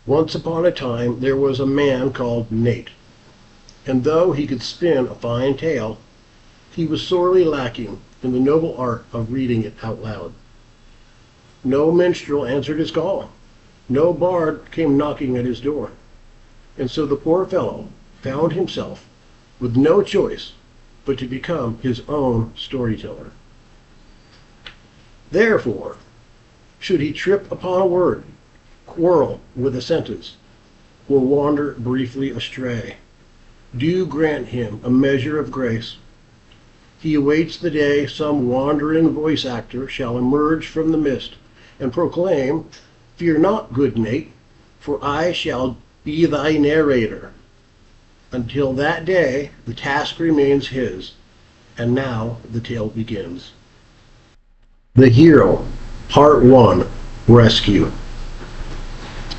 Once upon a time there was a man called Nate, and though he could spin a fine tale, he was sorely lacking in the noble art of reading it out loud. No minstrel answered his call. No bard came knocking at his door. And so the poor fellow found himself with no choice but to become his own storyteller. Therefore, should he trip upon a word, quarrel with a sentence, or wander briefly astray, do grant him a measure of grace. He awaits the day some wandering voice actor shall emerge from the mist and proclaim, "Fear not, good Nate, for I shall be thy narrator." Until that day, the task remains his, and now the tale begins. The Hero, Part 1, Rescue.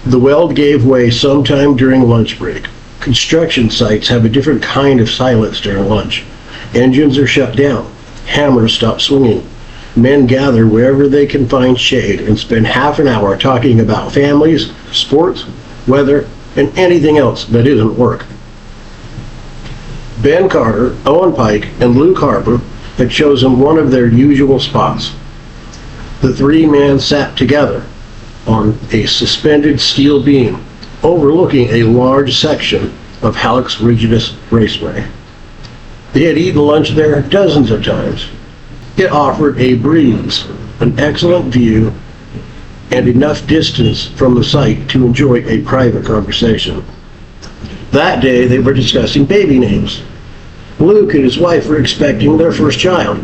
The weld gave way sometime during lunch break. Construction sites have a different kind of silence during lunch. Engines are shut down. Hammers stop swinging. Men gather wherever they can find shade and spend half an hour talking about families, sports, weather, and anything else that isn't work. Ben Carter, Owen Pike, and Luke Harper had chosen one of their usual spots. The three men sat together on a suspended steel beam overlooking a large section of Hallux Rigidus Raceway. They had eaten lunch there dozens of times. It offered a breeze, an excellent view, and enough distance from the site to enjoy a private conversation. That day they were discussing baby names. Luke and his wife were expecting their first child.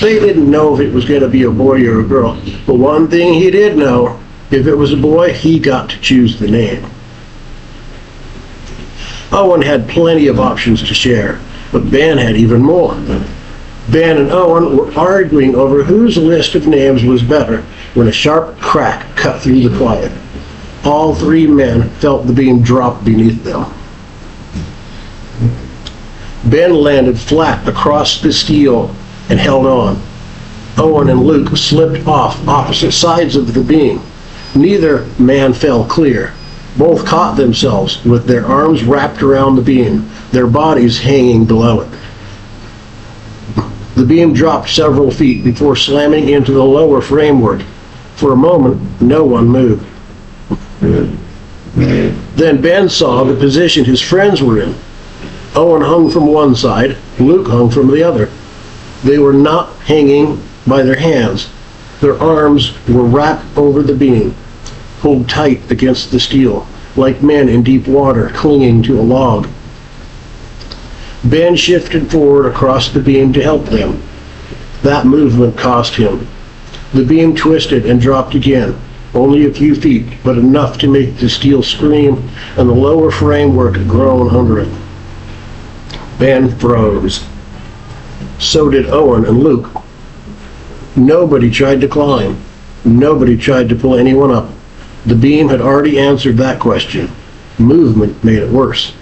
They didn't know if it was going to be a boy or a girl, but one thing he did know, if it was a boy, he got to choose the name. Owen had plenty of options to share, but Ben had even more. Ben and Owen were arguing over whose list of names was better when a sharp crack cut through the quiet. All three men felt the beam drop beneath them. Ben landed flat across the steel and held on. Owen and Luke slipped off opposite sides of the beam. Neither man fell clear. Both caught themselves with their arms wrapped around the beam, their bodies hanging below it. The beam dropped several feet before slamming into the lower framework. For a moment, no one moved. Then Ben saw the position his friends were in. Owen hung from one side, Luke hung from the other. They were not hanging by their hands. Their arms were wrapped over the beam, pulled tight against the steel, like men in deep water clinging to a log. Ben shifted forward across the beam to help them. That movement cost him. The beam twisted and dropped again, only a few feet, but enough to make the steel scream and the lower framework groan under it. Ben froze. So did Owen and Luke. Nobody tried to climb. Nobody tried to pull anyone up. The beam had already answered that question. Movement made it worse.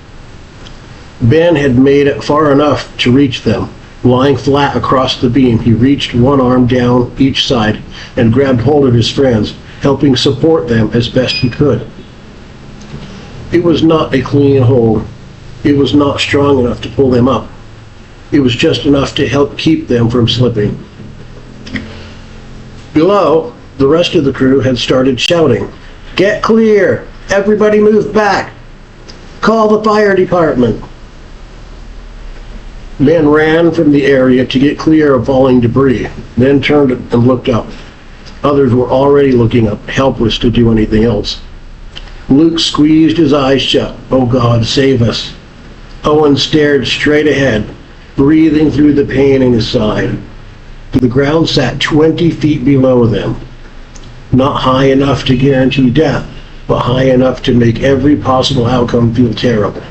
Ben had made it far enough to reach them. Lying flat across the beam, he reached one arm down each side and grabbed hold of his friends, helping support them as best he could. It was not a clean hold. It was not strong enough to pull them up. It was just enough to help keep them from slipping. Below, the rest of the crew had started shouting, "Get clear! Everybody move back! Call the fire department!" Men ran from the area to get clear of falling debris, then turned and looked up. Others were already looking up, helpless to do anything else. Luke squeezed his eyes shut. "Oh God, save us." Owen stared straight ahead, breathing through the pain in his side. The ground sat 20 feet below them. Not high enough to guarantee death, but high enough to make every possible outcome feel terrible.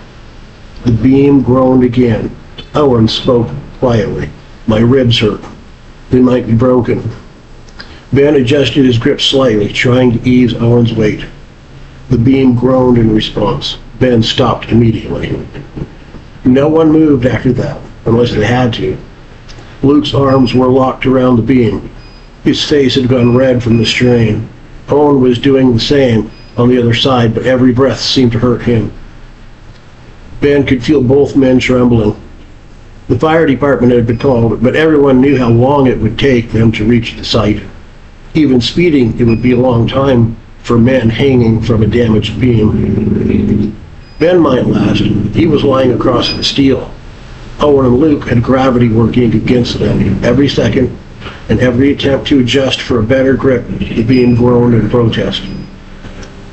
The beam groaned again. Owen spoke quietly. "My ribs hurt. They might be broken." Ben adjusted his grip slightly, trying to ease Owen's weight. The beam groaned in response. Ben stopped immediately. No one moved after that, unless they had to. Luke's arms were locked around the beam. His face had gone red from the strain. Owen was doing the same, on the other side, but every breath seemed to hurt him. Ben could feel both men trembling. The fire department had been called, but everyone knew how long it would take them to reach the site. Even speeding, it would be a long time for men hanging from a damaged beam. Ben might last. He was lying across the steel. Owen and Luke had gravity working against them. Every second and every attempt to adjust for a better grip, the beam groaned in protest.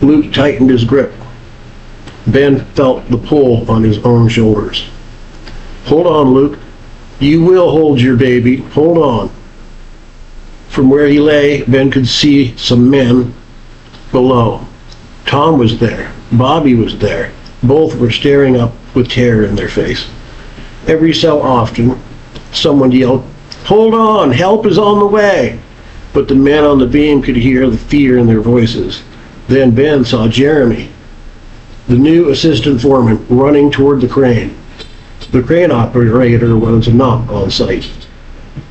Luke tightened his grip. Ben felt the pull on his own shoulders. "Hold on, Luke. You will hold your baby. Hold on." From where he lay, Ben could see some men below. Tom was there. Bobby was there. Both were staring up with terror in their face. Every so often, someone yelled, "Hold on! Help is on the way!" But the men on the beam could hear the fear in their voices. Then Ben saw Jeremy, the new assistant foreman, running toward the crane. The crane operator was not on site.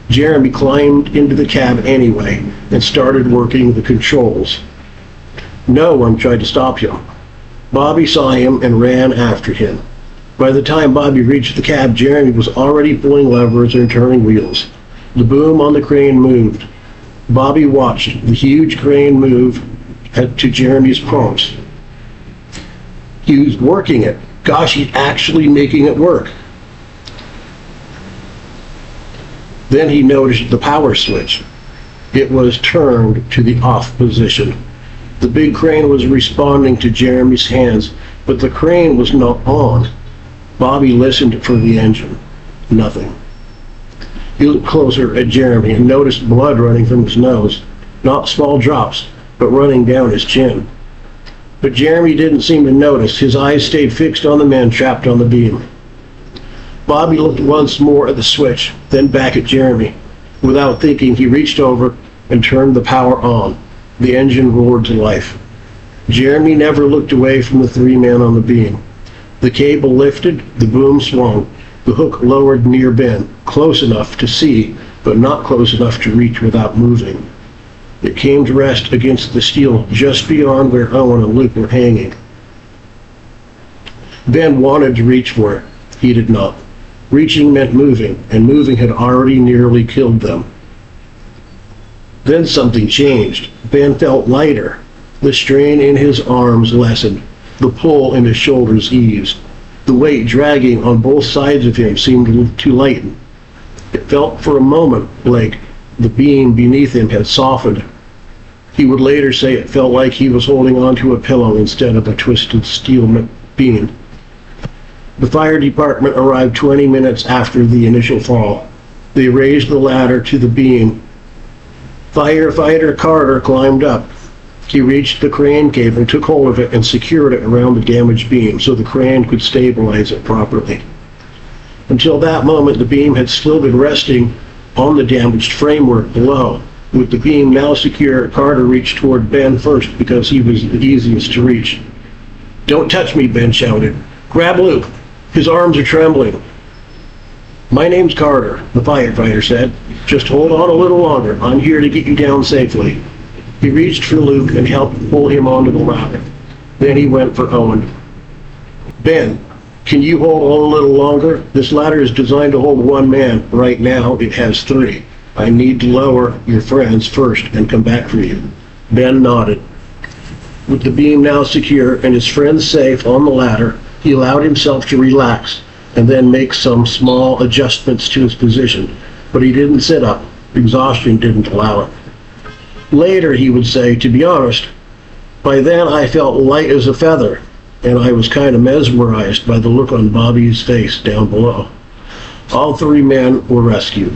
Jeremy climbed into the cab anyway and started working the controls. No one tried to stop him. Bobby saw him and ran after him. By the time Bobby reached the cab, Jeremy was already pulling levers and turning wheels. The boom on the crane moved. Bobby watched the huge crane move to Jeremy's prompts. He was working it. Gosh, he's actually making it work. Then he noticed the power switch. It was turned to the off position. The big crane was responding to Jeremy's hands, but the crane was not on. Bobby listened for the engine. Nothing. He looked closer at Jeremy and noticed blood running from his nose. Not small drops, but running down his chin. But Jeremy didn't seem to notice. His eyes stayed fixed on the men trapped on the beam. Bobby looked once more at the switch, then back at Jeremy. Without thinking, he reached over and turned the power on. The engine roared to life. Jeremy never looked away from the three men on the beam. The cable lifted, the boom swung, the hook lowered near Ben, close enough to see, but not close enough to reach without moving. It came to rest against the steel just beyond where Owen and Luke were hanging. Ben wanted to reach for it. He did not. Reaching meant moving, and moving had already nearly killed them. Then something changed. Ben felt lighter. The strain in his arms lessened. The pull in his shoulders eased. The weight dragging on both sides of him seemed to lighten. It felt for a moment like the beam beneath him had softened. He would later say it felt like he was holding onto a pillow instead of a twisted steel beam. The fire department arrived 20 minutes after the initial fall. They raised the ladder to the beam. Firefighter Carter climbed up. He reached the crane cable, took hold of it, and secured it around the damaged beam so the crane could stabilize it properly. Until that moment, the beam had still been resting on the damaged framework below. With the beam now secure, Carter reached toward Ben first because he was the easiest to reach. "Don't touch me," Ben shouted. "Grab Luke. His arms are trembling." "My name's Carter," the firefighter said. "Just hold on a little longer. I'm here to get you down safely." He reached for Luke and helped pull him onto the ladder. Then he went for Owen. "Ben, can you hold on a little longer? This ladder is designed to hold one man. Right now, it has three. I need to lower your friends first and come back for you." Ben nodded. With the beam now secure and his friends safe on the ladder, he allowed himself to relax and then make some small adjustments to his position. But he didn't sit up. Exhaustion didn't allow it. Later, he would say, "To be honest, by then I felt light as a feather, and I was kind of mesmerized by the look on Bobby's face down below." All three men were rescued.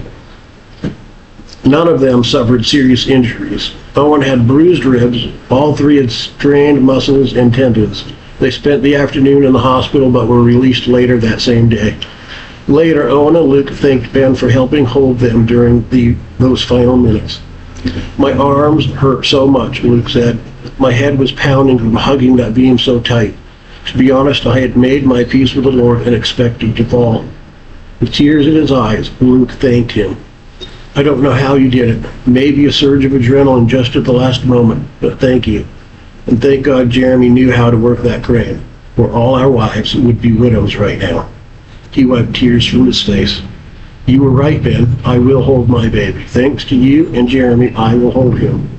None of them suffered serious injuries. Owen had bruised ribs. All three had strained muscles and tendons. They spent the afternoon in the hospital but were released later that same day. Later, Owen and Luke thanked Ben for helping hold them during those final minutes. "My arms hurt so much," Luke said. "My head was pounding from hugging that beam so tight. To be honest, I had made my peace with the Lord and expected to fall." With tears in his eyes, Luke thanked him. "I don't know how you did it. Maybe a surge of adrenaline just at the last moment, but thank you." And thank God Jeremy knew how to work that crane, or all our wives would be widows right now. He wiped tears from his face. You were right, Ben. I will hold my baby. Thanks to you and Jeremy, I will hold him.